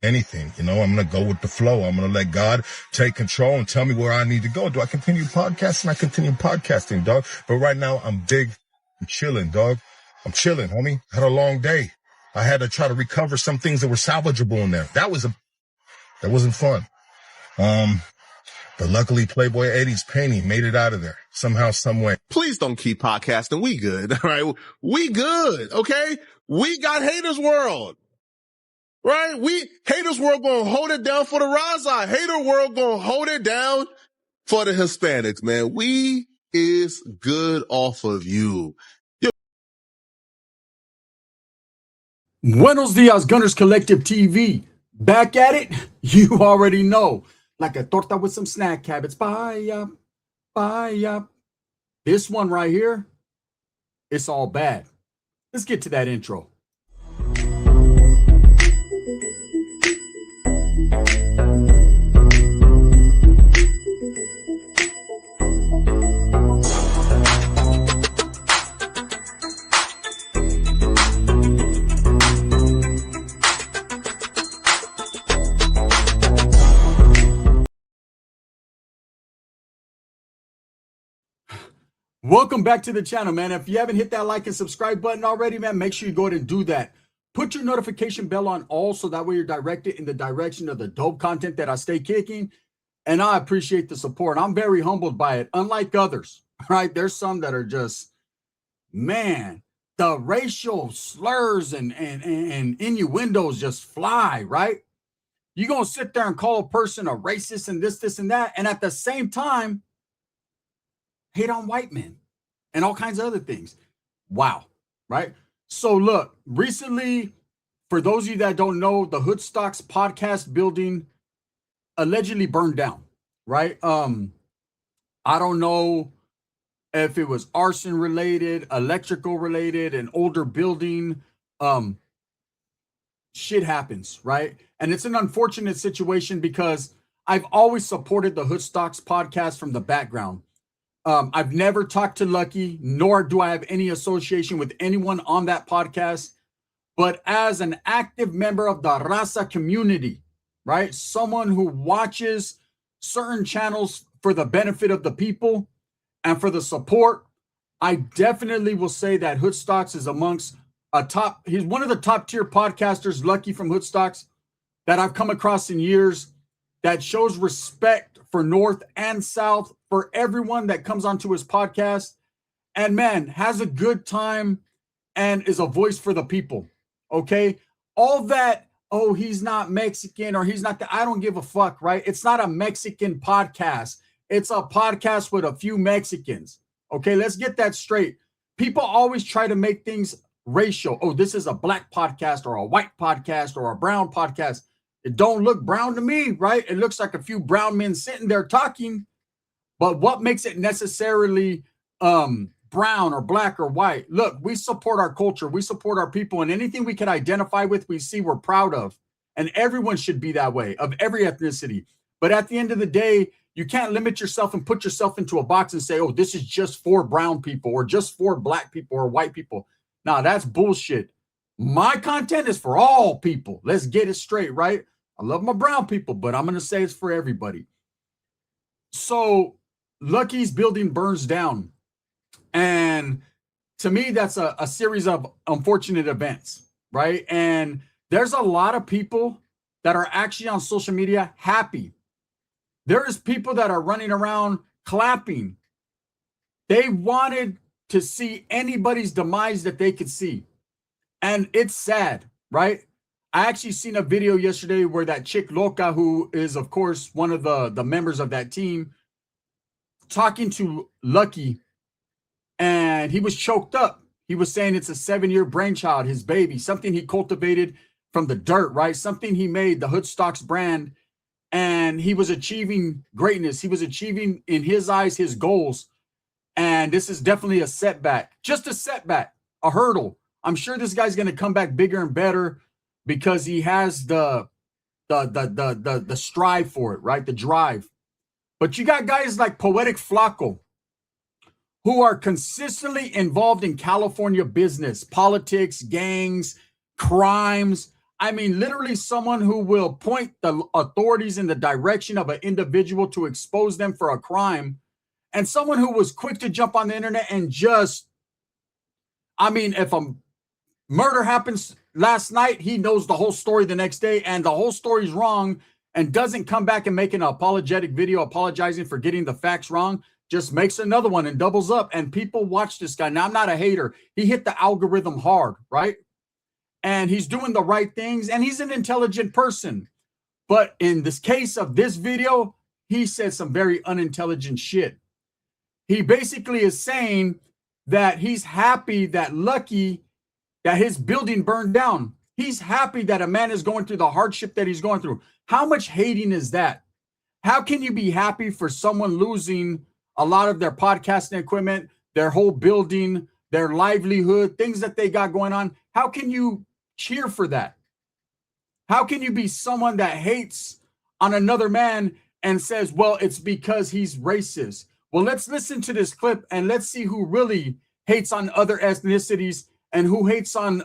anything. You know, I'm going to go with the flow. I'm going to let God take control and tell me where I need to go. Do I continue podcasting? I continue podcasting, dog. But right now I'm big. I'm chilling, dog. I'm chilling, homie. Had a long day. I had to try to recover some things that were salvageable in there. That wasn't fun. But luckily Playboy Eddie's painting made it out of there somehow, some way. Please don't keep podcasting. We good. All right. We good. Okay. We got Haters World. Right? Haters World gonna hold it down for the Raza. Hater World gonna hold it down for the Hispanics, man. We is good off of you. Buenos dias, Gunnerz Collective TV. Back at it, you already know. Like a torta with some snack habits. Bye. This one right here, it's all bad. Let's get to that intro. Welcome back to the channel, man. If you haven't hit that like and subscribe button already, man, make sure you go ahead and do that. Put your notification bell on all so that way you're directed in the direction of the dope content that I stay kicking. And I appreciate the support. I'm very humbled by it, unlike others, right? There's some that are just, man, the racial slurs and innuendos just fly, right? You're going to sit there and call a person a racist and this, and that. And at the same time, hate on white men and all kinds of other things. Wow. Right. So look, recently, for those of you that don't know, the Hoodstocks podcast building allegedly burned down. Right. I don't know if it was arson related, electrical related, an older building. Shit happens. Right. And it's an unfortunate situation because I've always supported the Hoodstocks podcast from the background. I've never talked to Lucky, nor do I have any association with anyone on that podcast. But as an active member of the Raza community, right? Someone who watches certain channels for the benefit of the people and for the support, I definitely will say that Hoodstocks is amongst he's one of the top tier podcasters, Lucky from Hoodstocks, that I've come across in years, that shows respect for North and South, for everyone that comes onto his podcast, and man, has a good time and is a voice for the people. Okay. All that, oh, he's not Mexican or he's not I don't give a fuck, right? It's not a Mexican podcast. It's a podcast with a few Mexicans. Okay. Let's get that straight. People always try to make things racial. Oh, this is a black podcast or a white podcast or a brown podcast. It don't look brown to me, right? It looks like a few brown men sitting there talking. But what makes it necessarily brown or black or white? Look, we support our culture. We support our people. And anything we can identify with, we see we're proud of. And everyone should be that way, of every ethnicity. But at the end of the day, you can't limit yourself and put yourself into a box and say, oh, this is just for brown people or just for black people or white people. Nah, that's bullshit. My content is for all people. Let's get it straight, right? I love my brown people, but I'm going to say it's for everybody. So Lucky's building burns down. And to me, that's a series of unfortunate events, right? And there's a lot of people that are actually on social media happy. There is people that are running around clapping. They wanted to see anybody's demise that they could see. And it's sad, right? I actually seen a video yesterday where that chick Loca, who is, of course, one of the members of that team, talking to Lucky, and he was choked up. He was saying it's a 7-year brainchild, his baby, something he cultivated from the dirt, right? Something he made, the Hoodstocks brand, and he was achieving greatness. He was achieving, in his eyes, his goals. And this is definitely a setback, just a setback, a hurdle. I'm sure this guy's going to come back bigger and better because he has the strive for it, right? The drive. But you got guys like Poetic Flaco who are consistently involved in California business, politics, gangs, crimes. I mean, literally someone who will point the authorities in the direction of an individual to expose them for a crime, and someone who was quick to jump on the internet and just, I mean, if a murder happens last night, he knows the whole story the next day, and the whole story's wrong, and doesn't come back and make an apologetic video apologizing for getting the facts wrong, just makes another one and doubles up, and people watch this guy. Now, I'm not a hater. He hit the algorithm hard, right? And he's doing the right things, and he's an intelligent person. But in this case of this video, he said some very unintelligent shit. He basically is saying that he's happy that Lucky, that his building burned down. He's happy that a man is going through the hardship that he's going through. How much hating is that? How can you be happy for someone losing a lot of their podcasting equipment, their whole building, their livelihood, things that they got going on? How can you cheer for that? How can you be someone that hates on another man and says, well, it's because he's racist? Well, let's listen to this clip and let's see who really hates on other ethnicities and who hates on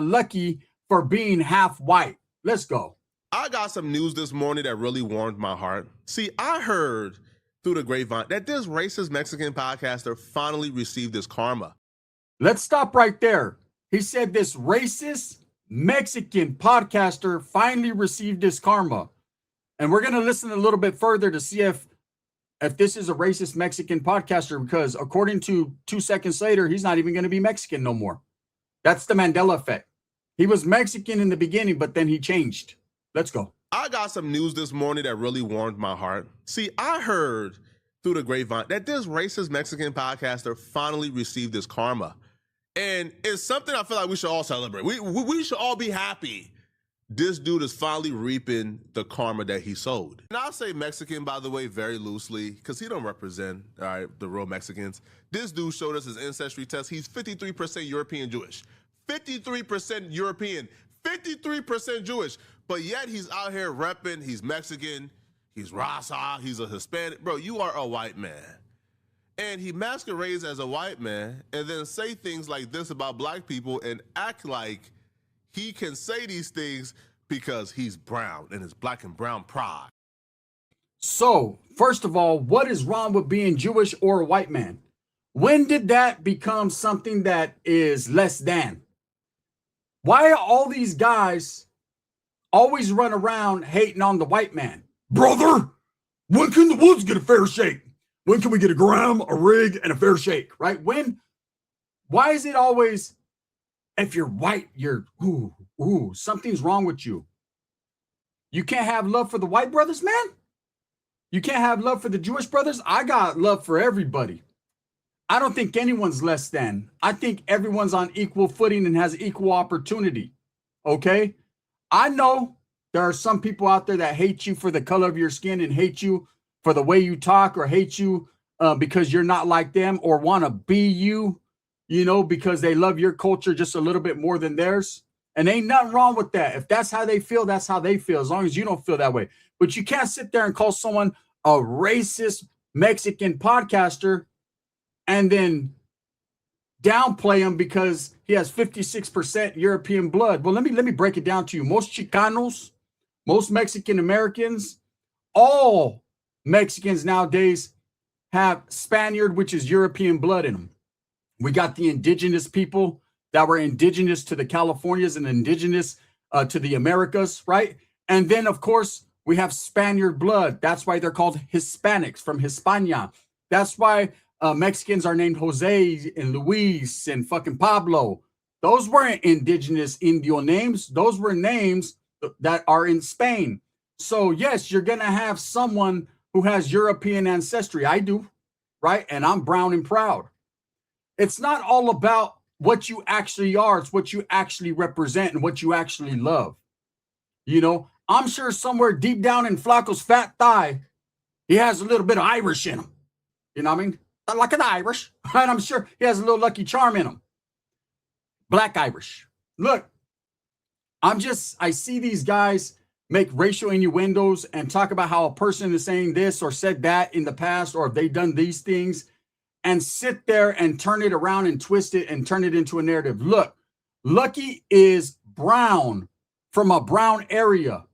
Lucky for being half white. Let's go. I got some news this morning that really warmed my heart. See, I heard through the grapevine that this racist Mexican podcaster finally received his karma. Let's stop right there. He said this racist Mexican podcaster finally received his karma. And we're going to listen a little bit further to see if this is a racist Mexican podcaster, because according to 2 seconds later, he's not even going to be Mexican no more. That's the Mandela effect. He was Mexican in the beginning, but then he changed. Let's go. I got some news this morning that really warmed my heart. See, I heard through the grapevine that this racist Mexican podcaster finally received his karma. And it's something I feel like we should all celebrate. We should all be happy. This dude is finally reaping the karma that he sowed. And I say Mexican, by the way, very loosely, because he don't represent, all right, the real Mexicans. This dude showed us his ancestry test. He's 53% European Jewish. 53% European. 53% Jewish. But yet he's out here repping. He's Mexican. He's Raza. He's a Hispanic. Bro, you are a white man. And he masquerades as a white man and then say things like this about black people and act like he can say these things because he's brown and it's black and brown pride. So, first of all, what is wrong with being Jewish or a white man? When did that become something that is less than? Why are all these guys always run around hating on the white man? Brother, when can the woods get a fair shake? When can we get a gram, a rig, and a fair shake, right? Why is it always, if you're white, you're, something's wrong with you. You can't have love for the white brothers, man? You can't have love for the Jewish brothers? I got love for everybody. I don't think anyone's less than. I think everyone's on equal footing and has equal opportunity, okay? I know there are some people out there that hate you for the color of your skin and hate you for the way you talk, or hate you because you're not like them, or want to be you, because they love your culture just a little bit more than theirs. And ain't nothing wrong with that. If that's how they feel, that's how they feel, as long as you don't feel that way. But you can't sit there and call someone a racist Mexican podcaster and then downplay him because he has 56% European blood. Well, let me break it down to you. Most Chicanos, most Mexican Americans, all Mexicans nowadays have Spaniard, which is European blood in them. We got the indigenous people that were indigenous to the Californias and indigenous to the Americas, right? And then, of course, we have Spaniard blood. That's why they're called Hispanics, from Hispania. That's why Mexicans are named Jose and Luis and fucking Pablo. Those weren't indigenous Indio names. Those were names that are in Spain. So, yes, you're going to have someone who has European ancestry. I do, right? And I'm brown and proud. It's not all about what you actually are. It's what you actually represent and what you actually love. I'm sure somewhere deep down in Flaco's fat thigh, he has a little bit of Irish in him. You know what I mean? Like an Irish. And I'm sure he has a little Lucky Charm in him. Black Irish. Look, I see these guys make racial innuendos and talk about how a person is saying this or said that in the past, or if they've done these things, and sit there and turn it around and twist it and turn it into a narrative. Look, Lucky is brown from a brown area,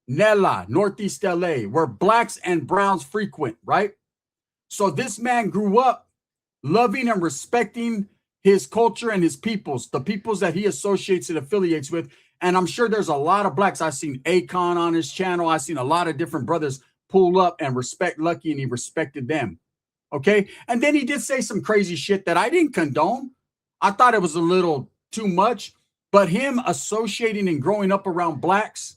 Nella, Northeast LA, where blacks and browns frequent, right? So this man grew up loving and respecting his culture and his peoples, the peoples that he associates and affiliates with. And I'm sure there's a lot of blacks. I've seen Akon on his channel. I've seen a lot of different brothers pull up and respect Lucky, and he respected them. Okay. And then he did say some crazy shit that I didn't condone. I thought it was a little too much, but him associating and growing up around blacks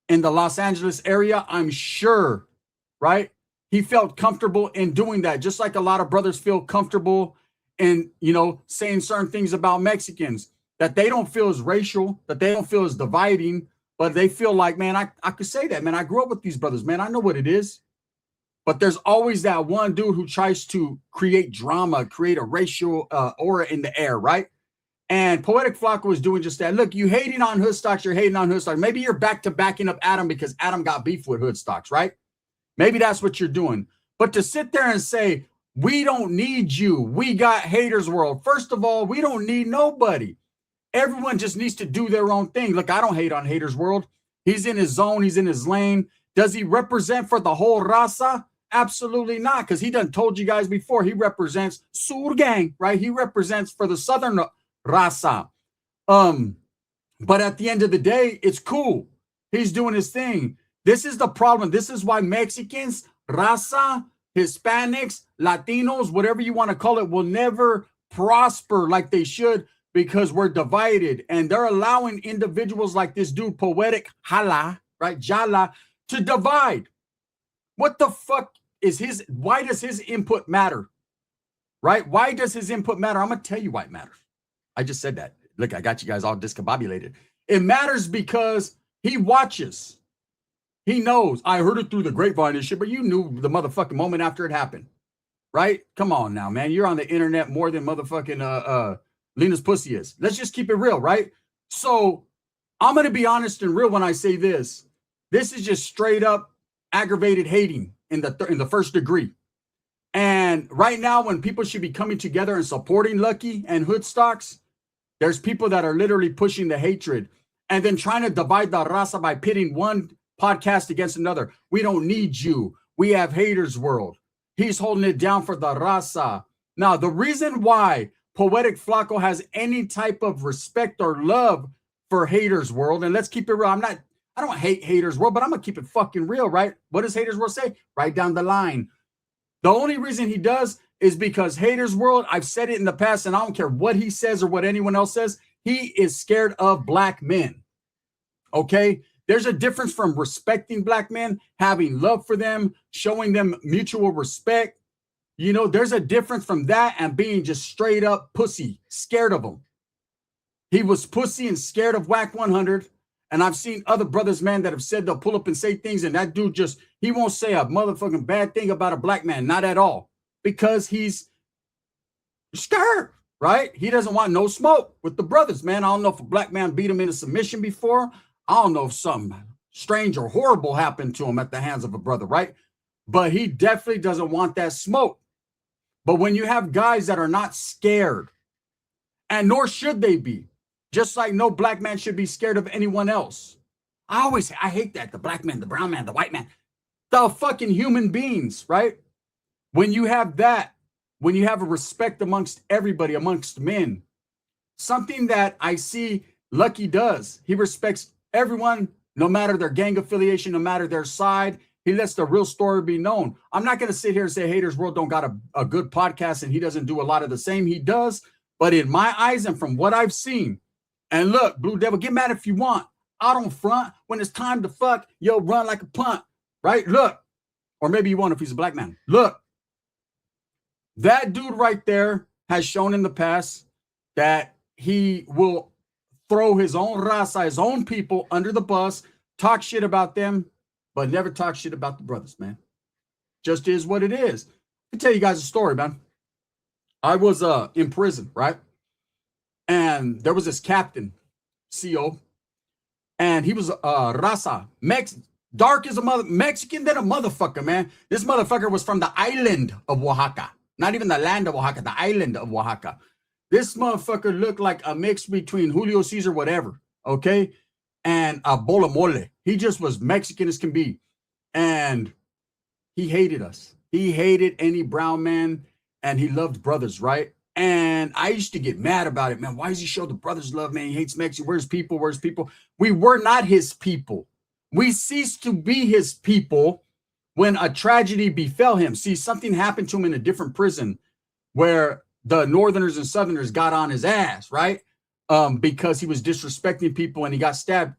in the Los Angeles area, I'm sure, right? He felt comfortable in doing that, just like a lot of brothers feel comfortable in, you know, saying certain things about Mexicans that they don't feel as racial, that they don't feel as dividing, but they feel like, man, I could say that, man. I grew up with these brothers, man. I know what it is. But there's always that one dude who tries to create drama, create a racial aura in the air, right? And Poetic Flaco was doing just that. Look, you hating on Hoodstocks, you're hating on Hoodstocks. Maybe you're back to backing up Adam because Adam got beef with Hoodstocks, right? Maybe that's what you're doing. But to sit there and say, we don't need you, we got Haters World. First of all, we don't need nobody. Everyone just needs to do their own thing. Look, I don't hate on Haters World. He's in his zone. He's in his lane. Does he represent for the whole Raza? Absolutely not, because he done told you guys before. He represents Sur Gang, right? He represents for the Southern Raza. But at the end of the day, it's cool. He's doing his thing. This is the problem. This is why Mexicans, Raza, Hispanics, Latinos, whatever you want to call it, will never prosper like they should, because we're divided. And they're allowing individuals like this dude, Poetic, Hala, right, Jala, to divide. What the fuck is his, why does his input matter? Right? Why does his input matter? I'm going to tell you why it matters. I just said that. Look, I got you guys all discombobulated. It matters because he watches. He knows. I heard it through the grapevine and shit, but you knew the motherfucking moment after it happened. Right? Come on now, man. You're on the internet more than motherfucking Lena's pussy is. Let's just keep it real, right? So I'm going to be honest and real when I say this. This is just straight up aggravated hating in the first degree. And right now, when people should be coming together and supporting Lucky and Hoodstocks, there's people that are literally pushing the hatred and then trying to divide the Raza by pitting one podcast against another. We don't need you. We have Haters World. He's holding it down for the Raza. Now, the reason why Poetic Flaco has any type of respect or love for Haters World, and let's keep it real. I don't hate Haters World, but I'm going to keep it fucking real, right? What does Haters World say? Right down the line. The only reason he does is because Haters World, I've said it in the past, and I don't care what he says or what anyone else says, he is scared of black men. Okay? There's a difference from respecting black men, having love for them, showing them mutual respect. You know, there's a difference from that and being just straight up pussy, scared of them. He was pussy and scared of Whack 100. And I've seen other brothers, man, that have said they'll pull up and say things, and that dude just, he won't say a motherfucking bad thing about a black man, not at all, because he's scared, right? He doesn't want no smoke with the brothers, man. I don't know if a black man beat him into submission before. I don't know if something strange or horrible happened to him at the hands of a brother, right? But he definitely doesn't want that smoke. But when you have guys that are not scared, and nor should they be, just like no black man should be scared of anyone else. I hate that. The black man, the brown man, the white man, the fucking human beings, right? When you have that, when you have a respect amongst everybody, amongst men, something that I see Lucky does, he respects everyone, no matter their gang affiliation, no matter their side. He lets the real story be known. I'm not going to sit here and say Haters World don't got a good podcast and he doesn't do a lot of the same. He does. But in my eyes and from what I've seen, and look, Blue Devil, get mad if you want. I don't front. When it's time to fuck, yo, run like a punt, right? Look. Or maybe you won't if he's a black man. Look. That dude right there has shown in the past that he will throw his own raza, his own people under the bus, talk shit about them, but never talk shit about the brothers, man. Just is what it is. I'll tell you guys a story, man. I was in prison, right? And there was this captain, CO, and he was Raza, dark as a Mexican than a motherfucker, man. This motherfucker was from the island of Oaxaca. Not even the land of Oaxaca, the island of Oaxaca. This motherfucker looked like a mix between Julio Cesar, whatever, okay? and a bola mole. He just was Mexican as can be. And he hated us. He hated any brown man, and he loved brothers, right? And I used to get mad about it, man. Why does he show the brothers love, man? He hates Mexico. Where's people? Where's people? We were not his people. We ceased to be his people when a tragedy befell him. See, something happened to him in a different prison where the Northerners and Southerners got on his ass, right? Because he was disrespecting people and he got stabbed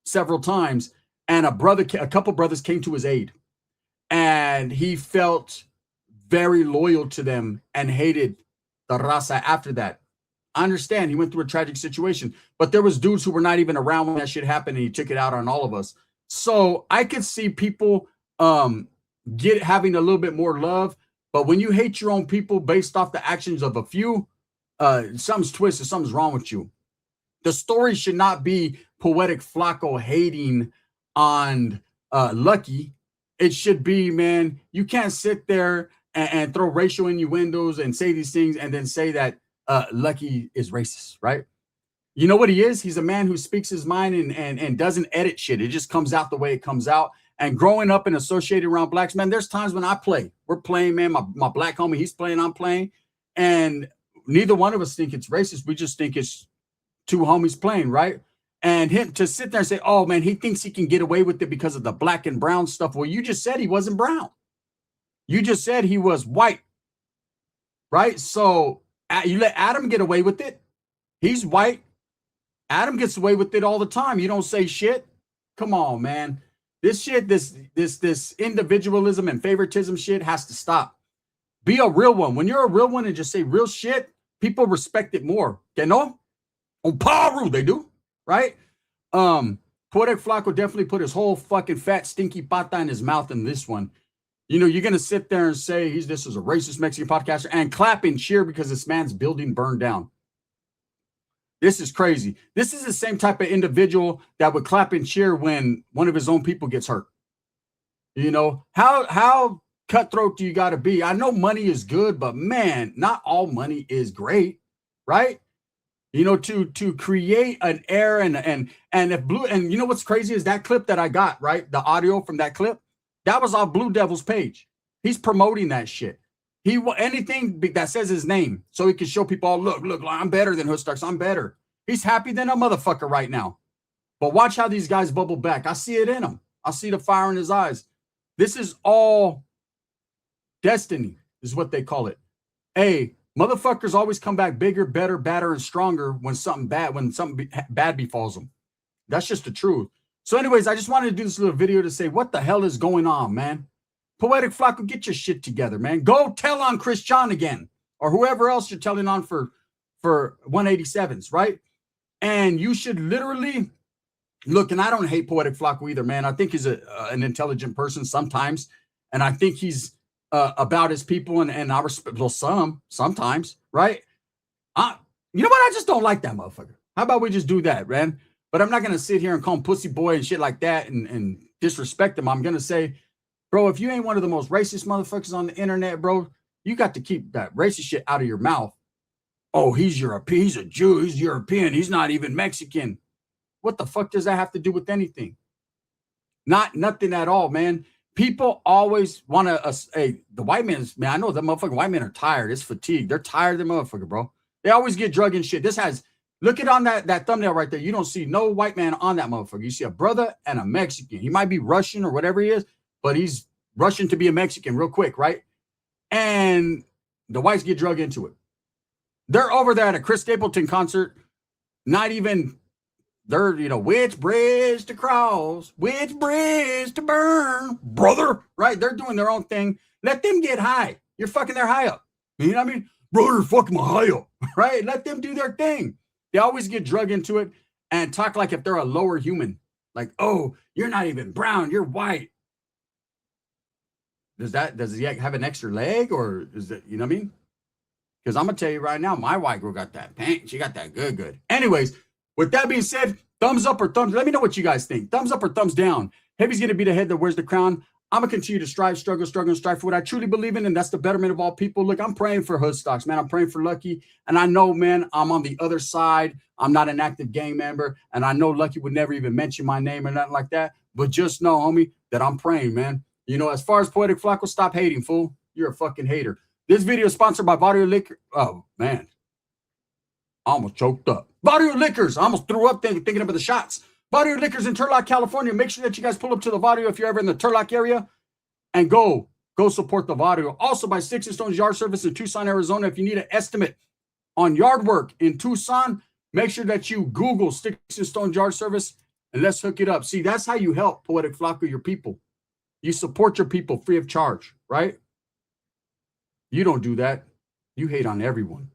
several times. And a couple brothers came to his aid. And he felt very loyal to them and hated the Raza after that. I understand he went through a tragic situation, but there was dudes who were not even around when that shit happened, and he took it out on all of us. So I could see people having a little bit more love, but when you hate your own people based off the actions of a few, something's twisted, something's wrong with you. The story should not be Poetic Flaco hating on Lucky. It should be, man, you can't sit there and throw racial innuendos and say these things and then say that Lucky is racist, right? You know what he is? He's a man who speaks his mind and doesn't edit shit. It just comes out the way it comes out. And growing up and associated around blacks, man, there's times when I play. We're playing, man. My black homie, he's playing, I'm playing. And neither one of us think it's racist. We just think it's two homies playing, right? And him to sit there and say, oh, man, he thinks he can get away with it because of the black and brown stuff. Well, you just said he wasn't brown. You just said he was white, right? So you let Adam get away with it. He's white. Adam gets away with it all the time. You don't say shit. Come on, man. This shit, this individualism and favoritism shit has to stop. Be a real one. When you're a real one and just say real shit, people respect it more. Que no? On Paru, they do. Right? Poetic Flaco definitely put his whole fucking fat stinky pata in his mouth in this one. You know, you're gonna sit there and say this is a racist Mexican podcaster and clap and cheer because this man's building burned down. This is crazy. This is the same type of individual that would clap and cheer when one of his own people gets hurt. You know, how cutthroat do you gotta be? I know money is good, but man, not all money is great, right? You know, to create an air and if Blue, and you know what's crazy is that clip that I got, right? The audio from that clip, that was off Blue Devil's page. He's promoting that shit. Anything that says his name so he can show people, oh, look, I'm better than Hoodstocks. I'm better. He's happy than a motherfucker right now. But watch how these guys bubble back. I see it in him. I see the fire in his eyes. This is all destiny, is what they call it. Hey, motherfuckers always come back bigger, better, badder, and stronger when something bad befalls them. That's just the truth. So anyways, I just wanted to do this little video to say, what the hell is going on, man? Poetic Flaco, get your shit together, man. Go tell on Chris John again, or whoever else you're telling on for 187s, right? And you should literally look, and I don't hate Poetic Flaco either, man. I think he's an intelligent person sometimes, and I think he's about his people, and I respect sometimes, right? You know what? I just don't like that motherfucker. How about we just do that, man? But I'm not gonna sit here and call him pussy boy and shit like that and disrespect him. I'm gonna say, bro, if you ain't one of the most racist motherfuckers on the internet, bro, you got to keep that racist shit out of your mouth. Oh, he's European, he's a Jew, he's European, he's not even Mexican. What the fuck does that have to do with anything? Nothing at all, man. People always want to, the white man's, man, I know the motherfucking white men are tired. It's fatigue. They're tired of the motherfucker, bro. They always get drug and shit. Look at on that thumbnail right there. You don't see no white man on that motherfucker. You see a brother and a Mexican. He might be Russian or whatever he is, but he's Russian to be a Mexican real quick, right? And the whites get drug into it. They're over there at a Chris Stapleton concert, not even, they're, you know, which bridge to cross, which bridge to burn, brother, right? They're doing their own thing. Let them get high. You're fucking their high up. You know what I mean? Brother, fuck my high up, right? Let them do their thing. They always get drug into it and talk like if they're a lower human. Like, oh, you're not even brown, you're white. Does he have an extra leg, or is it, you know what I mean? Because I'm gonna tell you right now, my white girl got that paint. She got that good. Anyways, with that being said, thumbs up or thumbs. Let me know what you guys think. Thumbs up or thumbs down. Heavy's gonna be the head that wears the crown. I'm going to continue to strive, struggle, and strive for what I truly believe in, and that's the betterment of all people. Look, I'm praying for Hoodstocks, man. I'm praying for Lucky, and I know, man, I'm on the other side. I'm not an active gang member, and I know Lucky would never even mention my name or nothing like that, but just know, homie, that I'm praying, man. You know, as far as Poetic, Flaco, stop hating, fool. You're a fucking hater. This video is sponsored by Barrio Liquor. Oh, man. I almost choked up. Barrio Liquors. I almost threw up thinking about the shots. Barrio Liquors in Turlock, California. Make sure that you guys pull up to the Barrio if you're ever in the Turlock area and go support the Barrio. Also by Sticks and Stones Yard Service in Tucson, Arizona. If you need an estimate on yard work in Tucson, make sure that you Google Sticks and Stones Yard Service and let's hook it up. See, that's how you help Poetic, Flaco, your people. You support your people free of charge, right? You don't do that. You hate on everyone.